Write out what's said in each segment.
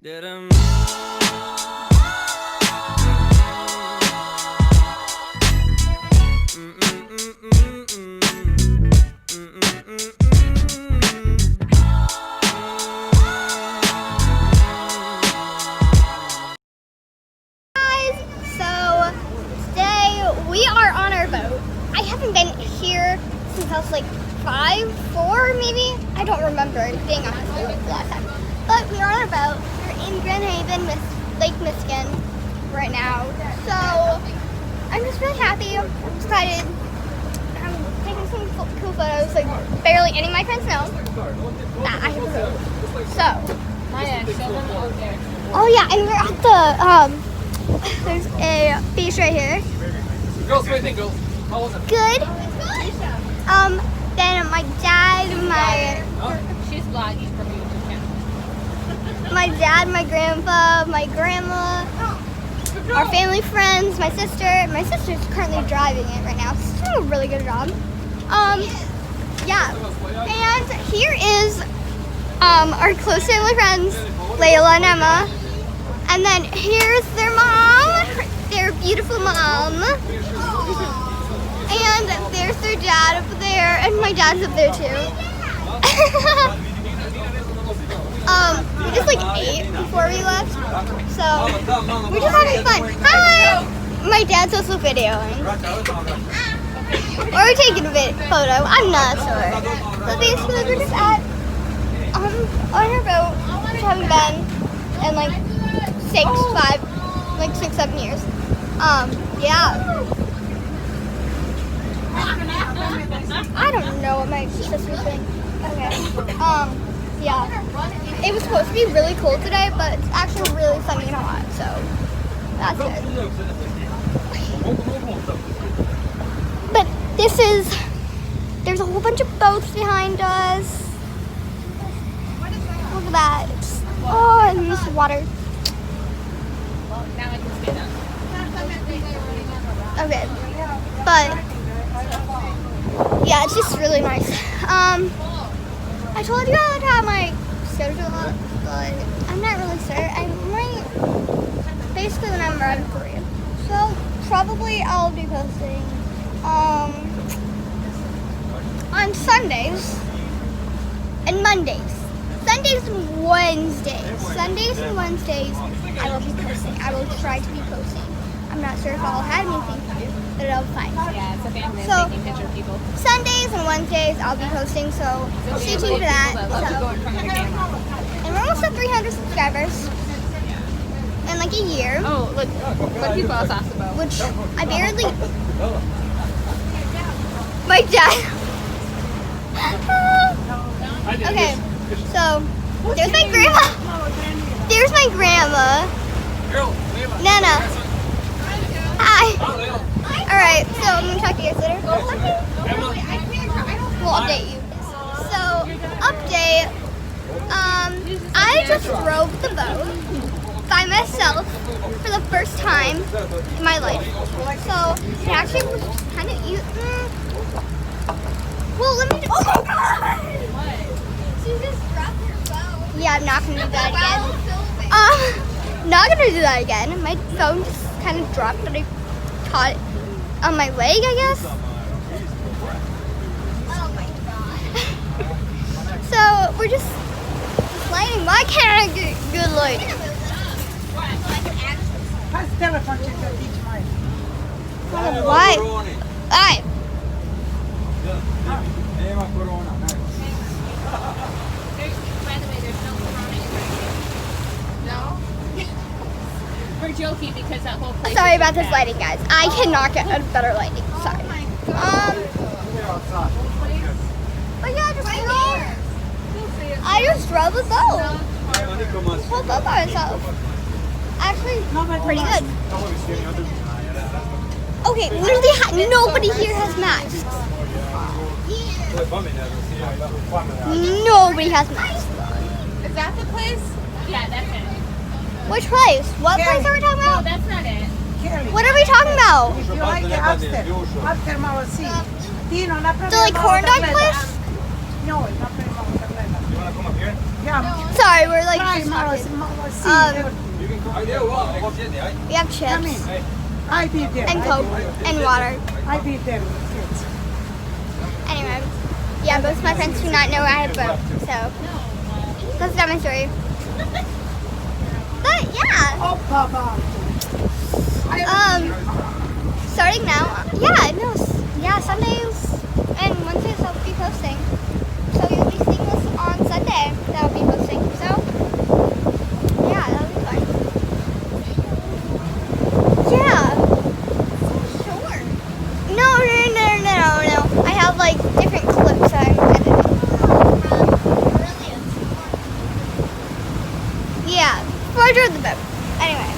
We are on our boat. I haven't been here since I was like 4 maybe. I don't remember being on this boat the last time. But we are on our boat. We're in Grand Haven, Lake Michigan right now. So I'm just really happy. I'm excited. I'm taking some cool photos. Like barely any of my friends know that I have a boat. So oh yeah, and we're at the there's a beach right here. Girls, what do you think, girls? How was it? Good. Then my dad, She's vlogging from YouTube channel. my dad, my grandpa, my grandma, our family friends, my sister. My sister's currently driving it right now. She's doing a really good job. Yeah. And here is our close family friends, Layla and Emma. And then here's their mom, their beautiful mom. And there's their dad up there, and my dad's up there too. We just like ate before we left, so we're just having fun. Hi! My dad's also videoing. Or taking a photo, I'm not sure. So basically we're just at, on our boat, which haven't been in like 6-7 years. Yeah. I don't know what my sister's doing. Okay. Yeah. It was supposed to be really cold today, but it's actually really sunny and hot, so that's good. But there's a whole bunch of boats behind us. Look at that. Oh, and this water. Well, now I can stand up. Okay. But yeah, it's just really nice. I told you I'd have my schedule up, but I'm not really sure. I might basically whenever I'm free. So probably I'll be posting on Sundays and Mondays. Sundays and Wednesdays. Sundays and Wednesdays I will be posting. I will try to be posting. I'm not sure if I'll have anything fun, but I'll find. Yeah, it's a family So, taking picture of people. Sundays and Wednesdays I'll be posting, so stay tuned for that. And we're almost at 300 subscribers in like a year, Oh, look, what people else asked about. which I barely. My dad. Okay, so there's my grandma. There's my grandma. Nana. Hi. Alright, so I'm going to talk to you guys later. We'll update you. So, update. I just rowed the boat by myself for the first time in my life. So, it actually was kind of easy. Well, let me just... Oh my God! She just dropped her phone. Yeah, I'm not going to do that again. Not going to do that again. My phone just kind of dropped, but I caught it on my leg, I guess. Oh my God. So we're just lighting. Why can't I get good lighting? Why? Why? By the way, there's no corona in No? We're joking because that whole place. Sorry about this lighting, guys. I cannot get a better lighting. Sorry. But yeah, I just drove a boat. Whole boat by myself. Actually, pretty good. Okay, literally nobody here has masks. Nobody has masks. Is that the place? Yeah, that's it. Which place? What place are we talking No, about? that's not it. What are we talking about? You like it upstairs. Upstairs, Mama, see. The like corn dog place? No, it's not very much. You want to come up here? Yeah. Sorry. sorry, we're like Try just Mama talking. C. You can go there. We have Come chips in. I beat them. and Coke and water. I beat them. Kids. Anyway, yeah, most of my friends do not know I have a boat, so that's not my story. But yeah, Oh, Papa. starting now, yeah, Sundays and Wednesdays I'll be posting. So you'll be seeing this on Sunday that I'll be posting. So yeah, that'll be fun. Yeah. Sure. No. I have like different clips I'm editing. Yeah, before I drove the boat. Anyway.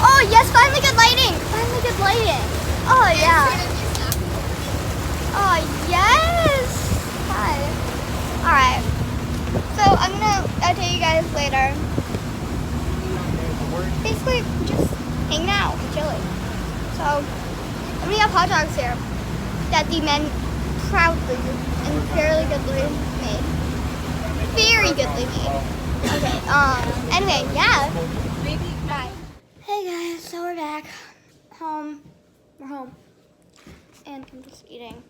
Oh yes, finally good lighting. Oh yeah. Oh yes. Hi. All right. So I'll tell you guys later. Basically, just hanging out, chilling. So we have hot dogs here that the men proudly and fairly goodly made. Very goodly made. Okay. Anyway, yeah. Bye. Hey guys, so we're back. We're home. And I'm just eating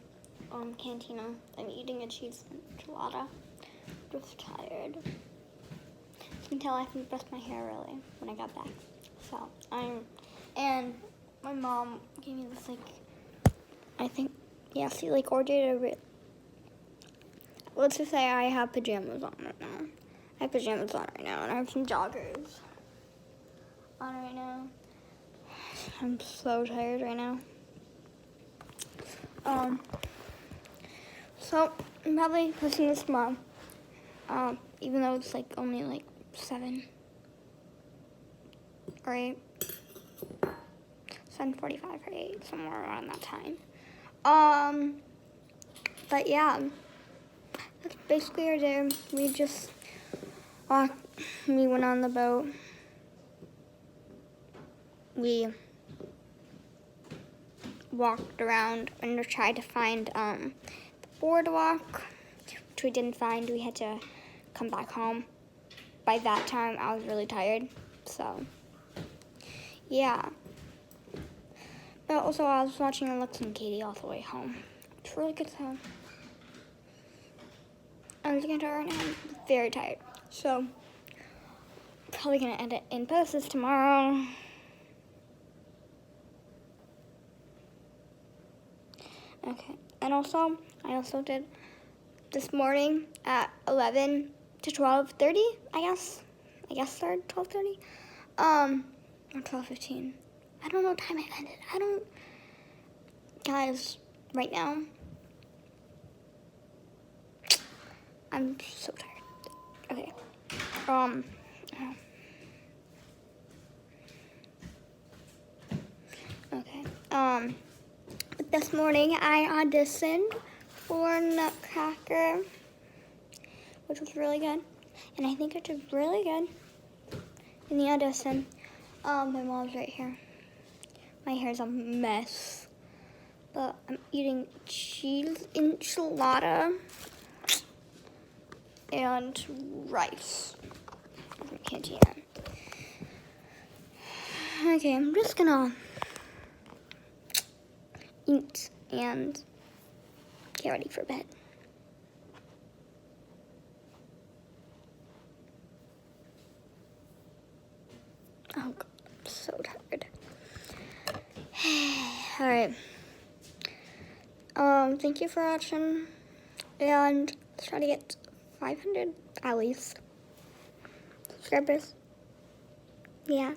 Cantina. I'm eating a cheese enchilada. Just tired. You can tell I haven't brushed my hair really when I got back. So and my mom gave me this she ordered let's just say I have pajamas on right now. I have pajamas on right now and I have some joggers on right now. I'm so tired right now. So I'm probably posting this tomorrow. Even though it's only 7 or 8. 7:45 or 8, somewhere around that time. But yeah. That's basically our day. We went on the boat. We walked around and tried to find the boardwalk, which we didn't find. We had to come back home. By that time, I was really tired, so yeah. But also, I was watching Alex and Katie all the way home. It's really good show. I'm looking at her right now. I'm very tired, so probably gonna edit and post this tomorrow. Okay, and also, I also did this morning at 11 to 12:30, I guess started 12:30, or 12:15. I don't know what time I ended. Guys, right now, I'm so tired. Okay, this morning I auditioned for Nutcracker, which was really good, and I think I did really good in the audition. My mom's right here. My hair's a mess, but I'm eating cheese enchilada and rice from Cantina. Okay, I'm just gonna eat and get ready for bed. Oh God, I'm so tired. All right. Thank you for watching, and let's try to get 500 at least subscribers. Yeah.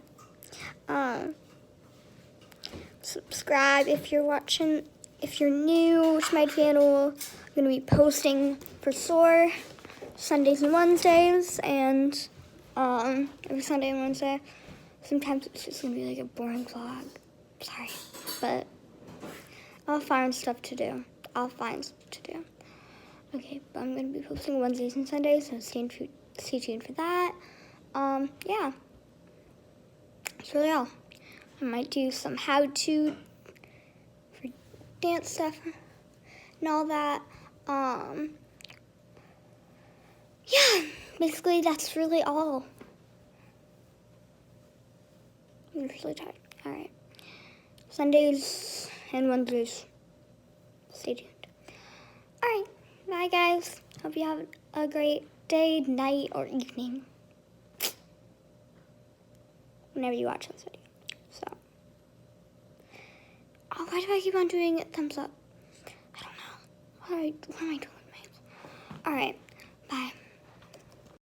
Subscribe if you're watching. If you're new to my channel, I'm gonna be posting for SOAR Sundays and Wednesdays, and every Sunday and Wednesday. Sometimes it's just gonna be like a boring vlog. Sorry, but I'll find stuff to do. Okay, but I'm gonna be posting Wednesdays and Sundays, so stay tuned for that. Yeah. That's really all. I might do some how-to for dance stuff and all that. Yeah, basically that's really all. I'm really tired. Alright. Sundays and Wednesdays. Stay tuned. Alright. Bye guys. Hope you have a great day, night, or evening. Whenever you watch this video. So. Oh, why do I keep on doing thumbs up? I don't know. What am I doing with my... Alright. Bye.